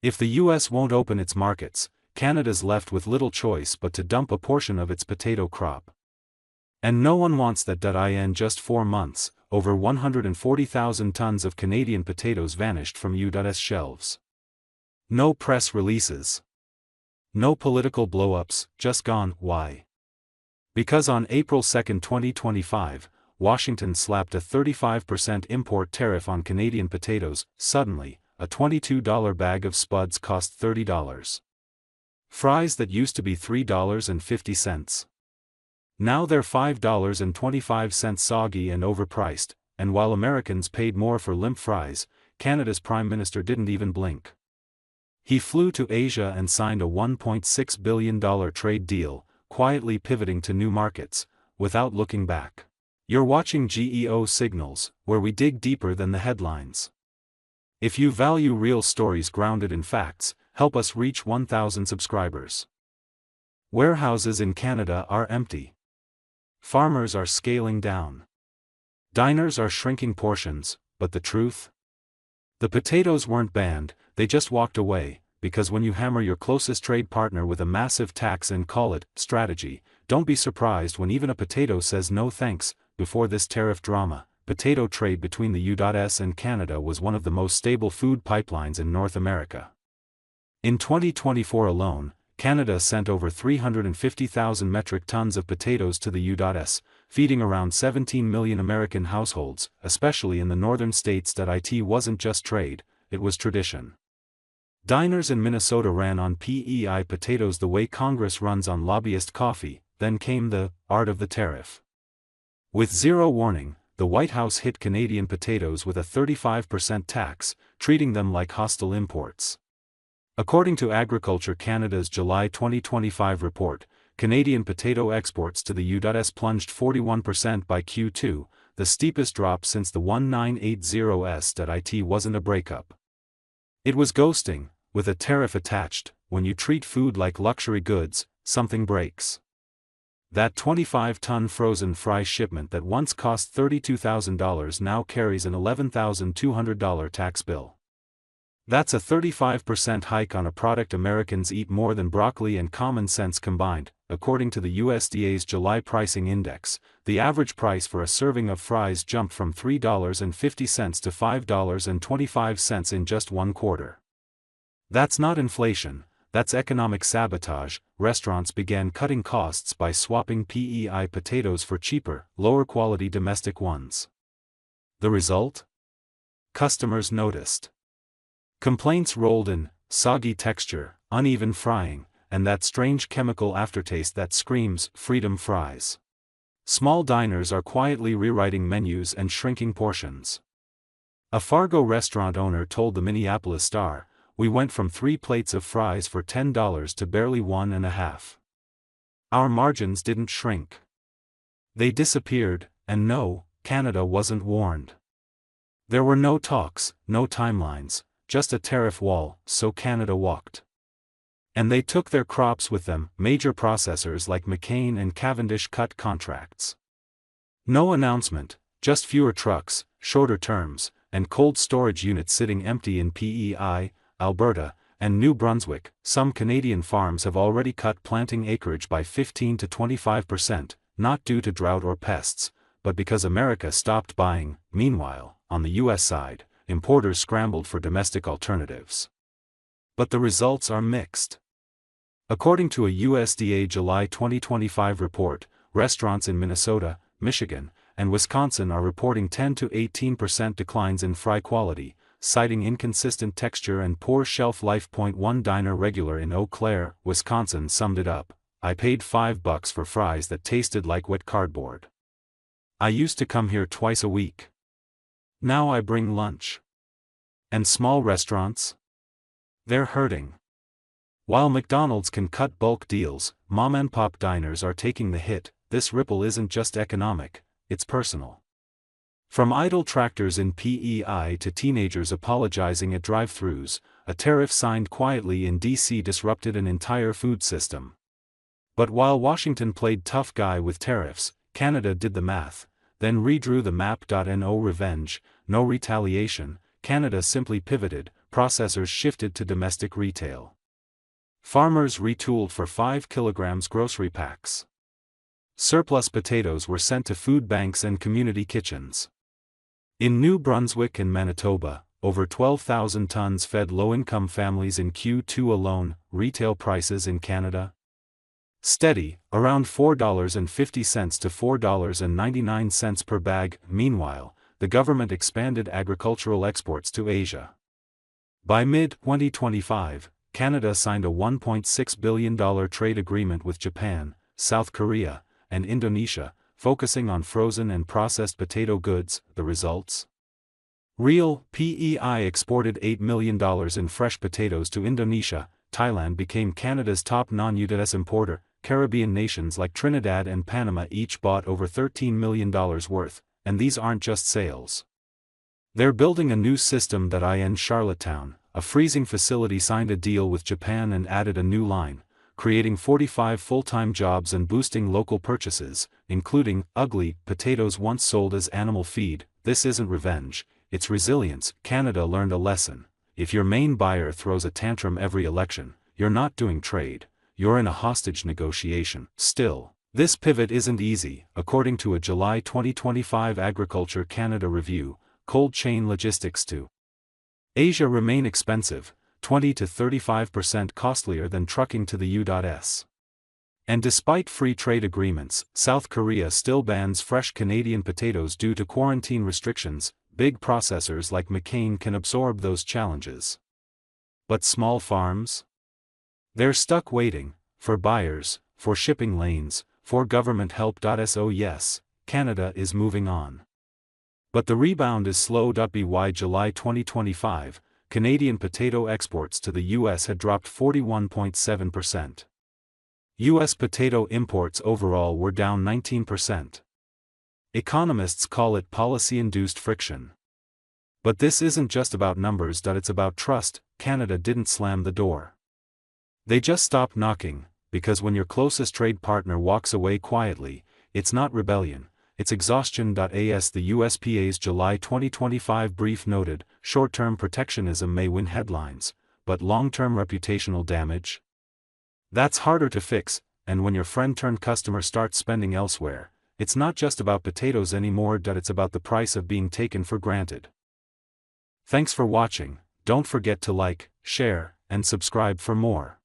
If the US won't open its markets, Canada's left with little choice but to dump a portion of its potato crop. And no one wants that. In just 4 months, over 140,000 tons of Canadian potatoes vanished from U.S. shelves. No press releases. No political blow-ups, just gone. Why? Because on April 2, 2025, Washington slapped a 35% import tariff on Canadian potatoes. Suddenly, a $22 bag of spuds cost $30. Fries that used to be $3.50. Now they're $5.25, soggy and overpriced, and while Americans paid more for limp fries, Canada's Prime Minister didn't even blink. He flew to Asia and signed a $1.6 billion trade deal, quietly pivoting to new markets, without looking back. You're watching GEO Signals, where we dig deeper than the headlines. If you value real stories grounded in facts, help us reach 1,000 subscribers. Warehouses in Canada are empty. Farmers are scaling down. Diners are shrinking portions, but the truth? The potatoes weren't banned, they just walked away, because when you hammer your closest trade partner with a massive tax and call it strategy, don't be surprised when even a potato says no thanks. Before this tariff drama, potato trade between the U.S. and Canada was one of the most stable food pipelines in North America. In 2024 alone, Canada sent over 350,000 metric tons of potatoes to the U.S., feeding around 17 million American households, especially in the northern states. It wasn't just trade, it was tradition. Diners in Minnesota ran on PEI potatoes the way Congress runs on lobbyist coffee. Then came the art of the tariff. With zero warning, the White House hit Canadian potatoes with a 35% tax, treating them like hostile imports. According to Agriculture Canada's July 2025 report, Canadian potato exports to the U.S. plunged 41% by Q2, the steepest drop since the 1980s. It wasn't a breakup. It was ghosting. With a tariff attached, when you treat food like luxury goods, something breaks. That 25-ton frozen fry shipment that once cost $32,000 now carries an $11,200 tax bill. That's a 35% hike on a product Americans eat more than broccoli and common sense combined. According to the USDA's July pricing index, the average price for a serving of fries jumped from $3.50 to $5.25 in just 1 quarter. That's not inflation, that's economic sabotage. Restaurants began cutting costs by swapping PEI potatoes for cheaper, lower-quality domestic ones. The result? Customers noticed. Complaints rolled in: soggy texture, uneven frying, and that strange chemical aftertaste that screams freedom fries. Small diners are quietly rewriting menus and shrinking portions. A Fargo restaurant owner told the Minneapolis Star, "We went from 3 plates of fries for $10 to barely 1.5. Our margins didn't shrink. They disappeared, and no, Canada wasn't warned. There were no talks, no timelines, just a tariff wall, so Canada walked. And they took their crops with them." Major processors like McCain and Cavendish cut contracts. No announcement, just fewer trucks, shorter terms, and cold storage units sitting empty in PEI, Alberta, and New Brunswick. Some Canadian farms have already cut planting acreage by 15 to 25%, not due to drought or pests, but because America stopped buying. Meanwhile, on the U.S. side, importers scrambled for domestic alternatives. But the results are mixed. According to a USDA July 2025 report, restaurants in Minnesota, Michigan, and Wisconsin are reporting 10 to 18% declines in fry quality, citing inconsistent texture and poor shelf life. One diner regular in Eau Claire, Wisconsin summed it up: "I paid $5 for fries that tasted like wet cardboard. I used to come here twice a week. Now I bring lunch." And small restaurants? They're hurting. While McDonald's can cut bulk deals, mom-and-pop diners are taking the hit. This ripple isn't just economic, it's personal. From idle tractors in PEI to teenagers apologizing at drive-thrus, a tariff signed quietly in D.C. disrupted an entire food system. But while Washington played tough guy with tariffs, Canada did the math, then redrew the map. No revenge, no retaliation. Canada simply pivoted, processors shifted to domestic retail. Farmers retooled for 5 kilograms grocery packs. Surplus potatoes were sent to food banks and community kitchens. In New Brunswick and Manitoba, over 12,000 tons fed low-income families in Q2 alone. Retail prices in Canada? Steady, around $4.50 to $4.99 per bag. Meanwhile, the government expanded agricultural exports to Asia. By mid-2025, Canada signed a $1.6 billion trade agreement with Japan, South Korea, and Indonesia, focusing on frozen and processed potato goods. The results? Real PEI exported $8 million in fresh potatoes to Indonesia. Thailand became Canada's top non-UDS importer. Caribbean nations like Trinidad and Panama each bought over $13 million worth, and these aren't just sales. They're building a new system. In Charlottetown, a freezing facility signed a deal with Japan and added a new line, creating 45 full-time jobs and boosting local purchases, including ugly potatoes once sold as animal feed. This isn't revenge, it's resilience. Canada learned a lesson. If your main buyer throws a tantrum every election, you're not doing trade, you're in a hostage negotiation. Still, this pivot isn't easy. According to a July 2025 Agriculture Canada review, cold chain logistics to Asia remain expensive, 20 to 35% costlier than trucking to the U.S. And despite free trade agreements, South Korea still bans fresh Canadian potatoes due to quarantine restrictions. Big processors like McCain can absorb those challenges. But small farms? They're stuck waiting, for buyers, for shipping lanes, for government help. So yes, Canada is moving on. But the rebound is slow. By July 2025, Canadian potato exports to the U.S. had dropped 41.7%. U.S. potato imports overall were down 19%. Economists call it policy-induced friction. But this isn't just about numbers. It's about trust. Canada didn't slam the door. They just stopped knocking, because when your closest trade partner walks away quietly, it's not rebellion, it's exhaustion. As the USPA's July 2025 brief noted, short-term protectionism may win headlines, but long-term reputational damage? That's harder to fix, and when your friend-turned-customer starts spending elsewhere, it's not just about potatoes anymore. It's about the price of being taken for granted. Thanks for watching. Don't forget to like, share, and subscribe for more.